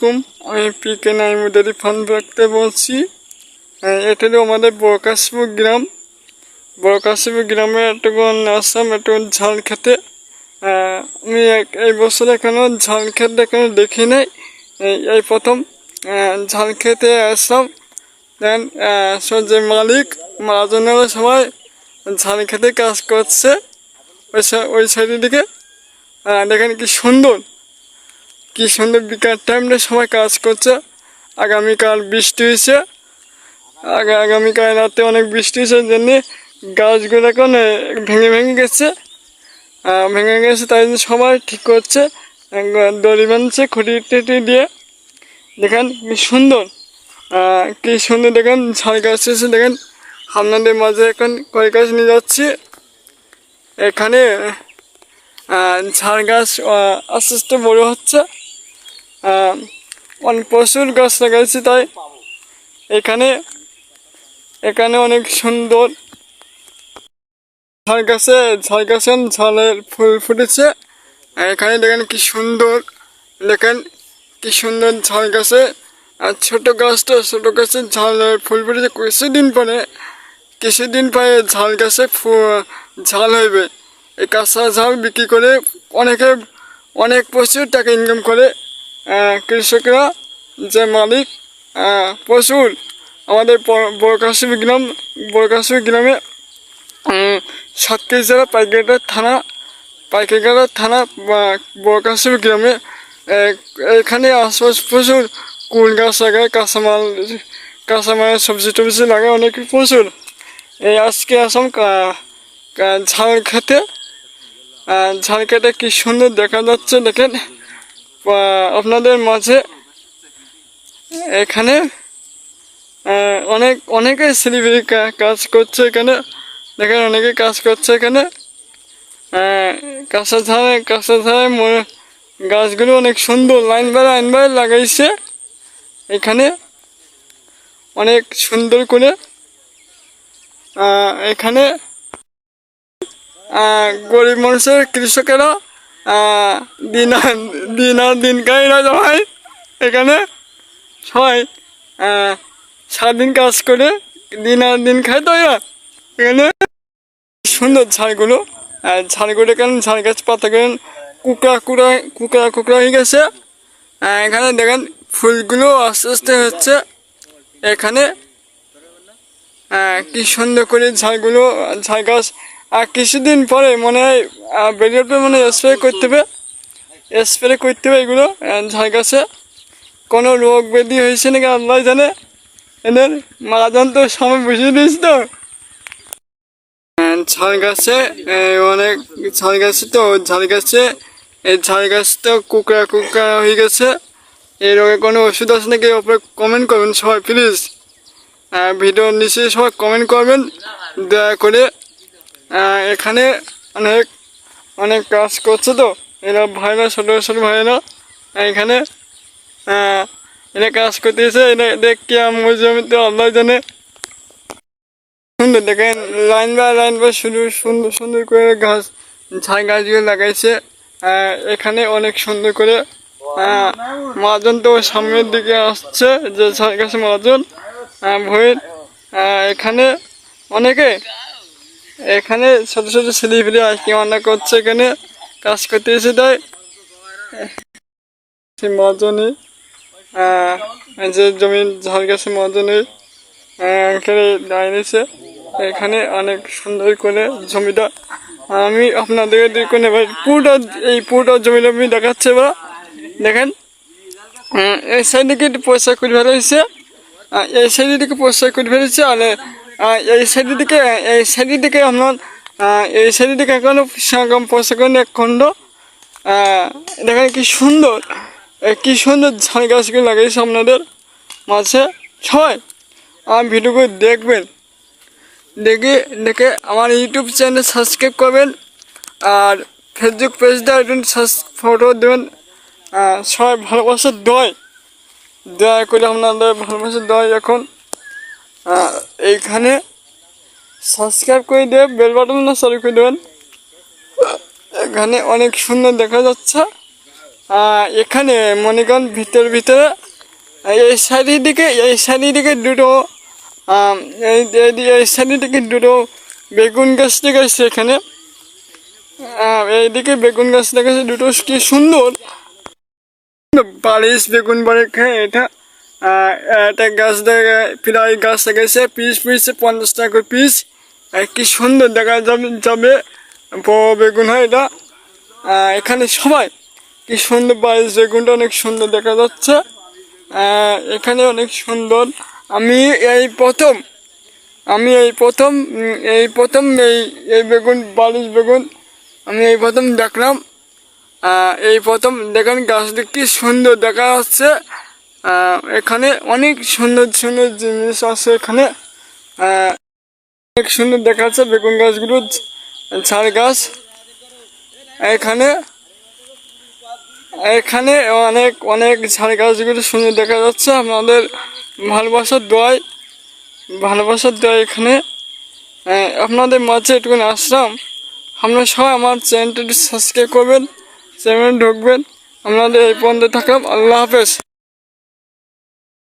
আলাইকুম, আমি পিকে নাইমুদারি ফান রাখতে বলছি। এটা হলো আমাদের বড়কাশীপুর গ্রাম। বড়কাশীপুর গ্রামে একটুকুন আসলাম একটু ঝাল খেতে। আমি এই বছর এখনো ঝাল খেতে এখনো দেখি নাই, এই প্রথম ঝাল খেতে আসলাম। দেন যে মালিক মহাজনেরা সবাই ঝাল খেতে কাজ করছে ওই সাইডের দিকে। দেখেন কি সুন্দর বিকাল টাইমটা সবাই কাজ করছে। আগামীকাল বৃষ্টি হয়েছে, আগামীকাল রাতে অনেক বৃষ্টি হয়েছে, জন্য গাছগুলো এখন ভেঙে গেছে তাই জন্য সবাই ঠিক করছে, দড়ি বাঁধছে খুঁটি টুটি দিয়ে। দেখেন কি সুন্দর দেখেন ঝাল গাছ এসে দেখেন আপনাদের মাঝে এখন কয় গাছ নিয়ে যাচ্ছি। এখানে ঝাল গাছ আস্তে আস্তে বড় হচ্ছে, অনেক প্রচুর গাছ লাগাইছি, তাই এখানে অনেক সুন্দর ঝাল গাছে ঝালের ফুল ফুটেছে। এখানে দেখেন কি সুন্দর ঝাল গাছে, আর ছোট গাছে ঝালের ফুল ফুটেছে। কিছুদিন পরে ঝাল গাছে ঝাল হইবে। এই কাঁচা ঝাল বিক্রি করে অনেক প্রচুর টাকা ইনকাম করে কৃষকরা, যে মালিক প্রচুর। আমাদের বড়কাশীপুর গ্রামে সাতক্ষীরা জেলা পাইকারঘাটা থানা বড়কাশীপুর গ্রামে এখানে আশপাশ প্রচুর কুল গাছ লাগায়, কাঁচামাল সবজি টবজি লাগায় অনেক প্রচুর। এই আজকে আসলাম ঝাল খেতে কি সুন্দর দেখা যাচ্ছে দেখেন আপনাদের মাঝে। এখানে অনেকে সেলিব্রিটি কাজ করছে এখানে, দেখেন অনেকে কাজ করছে এখানে। কাঁচা ঝাড়ে গাছগুলো অনেক সুন্দর লাইন বাই লাগাইছে এখানে অনেক সুন্দর করে। এখানে গরিব মানুষের কৃষকেরা দিন খাইরা সবাই এখানে সবাই সারাদিন কাজ করে দিন খায়, তো এরা এখানে সুন্দর ঝাড়গুলো কেন ঝাড় গাছ পাতা কেন কুকড়া হয়ে গেছে। এখানে দেখেন ফুলগুলো আস্তে আস্তে হচ্ছে এখানে। কি সুন্দর করে ঝাড় গাছ। আর কিছুদিন পরে মনে হয় বেরিয়ে মনে হয় স্প্রে করতে হবে এগুলো ঝাড় গাছে। কোনো রোগ ব্যাধি হয়েছে নাকি আল্লাহ জানে, এদের মারা যান তো সময় বুঝিয়ে দিস তো। ঝাড় গাছে এই ঝাড় গাছটা কুকড়া হয়ে গেছে। এই রোগে কোনো ওষুধ আছে নাকি ওপরে কমেন্ট করবেন সবাই প্লিজ। ভিডিও নিচে সবাই কমেন্ট করবেন দয়া করে। এখানে অনেক কাজ করছে, তো এরা ভাইরা ছোট ভাইরা এখানে এরা কাজ করতেছে। এটা দেখি আমার জমিতে আল্লাহ জানে। সুন্দর দেখেন লাইন বাই সুন্দর করে ঝাড় গাছগুলো লাগাইছে এখানে অনেক সুন্দর করে। মহাজন তো সামনের দিকে আসছে, যে ঝাড় গাছে মহাজন ভয়ের। এখানে এখানে ছোট ছেলেপিলে আর কি রান্না করছে, এখানে কাজ করতে এসে তাই মহাজনী যে জমি ঝাড় গাছে মহাজনী এখানে দাঁড়িয়েছে। এখানে অনেক সুন্দর করে জমিটা আমি আপনাদের পুরোটা জমিটা আমি দেখাচ্ছে। বা দেখেন এই সাইড দিকে পয়সা করে ফেলেছে, এই সাইডের দিকে পয়সা করে ফেলেছে। আর এই সাইডের দিকে আপনার এই সাইডের দিকে এখনো পয়সা করে এক খণ্ড। দেখেন কি সুন্দর ঝাড় গাছগুলো লাগাইছে আপনাদের মাঝে। সবাই আমার ভিডিওগুলো দেখবেন, দেখে আমার ইউটিউব চ্যানেল সাবস্ক্রাইব করবেন, আর ফেসবুক পেজটা একটু ফটো দেবেন। সবাই ভালোবাসার দয়া করে আপনাদের ভালোবাসার এখন এইখানে সাবস্ক্রাইব করে দেবেন, বেল বাটন চালু করে দেবেন। এখানে অনেক সুন্দর দেখা যাচ্ছে এখানে মনে করেন ভিতরে এই সাইডের দিকে দুটো এই সাইডের দিকে দুটো বেগুন গাছ দেখাচ্ছে এখানে। এইদিকে বেগুন গাছ দেখাচ্ছে দুটো, কি সুন্দর বারিশ বেগুন বাড়ি খায় এটা। একটা গাছ দেখা প্রায় গাছ দেখাচ্ছে পিস 50 টাকা করে পিস। কি সুন্দর দেখা যাবে বড় বেগুন হয় এটা। এখানে সবাই কি সুন্দর বারিশ বেগুনটা অনেক সুন্দর দেখা যাচ্ছে। এখানে অনেক সুন্দর। আমি এই প্রথম এই বেগুন বারিশ বেগুন আমি এই প্রথম দেখলাম। এই প্রথম দেখেন গাছটি কি সুন্দর দেখা যাচ্ছে। এখানে অনেক সুন্দর জিনিস আছে এখানে। অনেক সুন্দর দেখা যাচ্ছে বেগুন গাছগুলো, ঝাড় গাছ। এখানে অনেক ঝাড় গাছগুলো সুন্দর দেখা যাচ্ছে। আপনাদের ভালোবাসার দোয়ায় এখানে আপনাদের মাঝে একটুখানি আসলাম। আপনারা সবাই আমার চ্যানেলটি সাবস্ক্রাইব করবেন, চ্যানেলে ঢুকবেন। আপনাদের এই পর্যন্ত থাকলাম। আল্লাহ হাফেজ।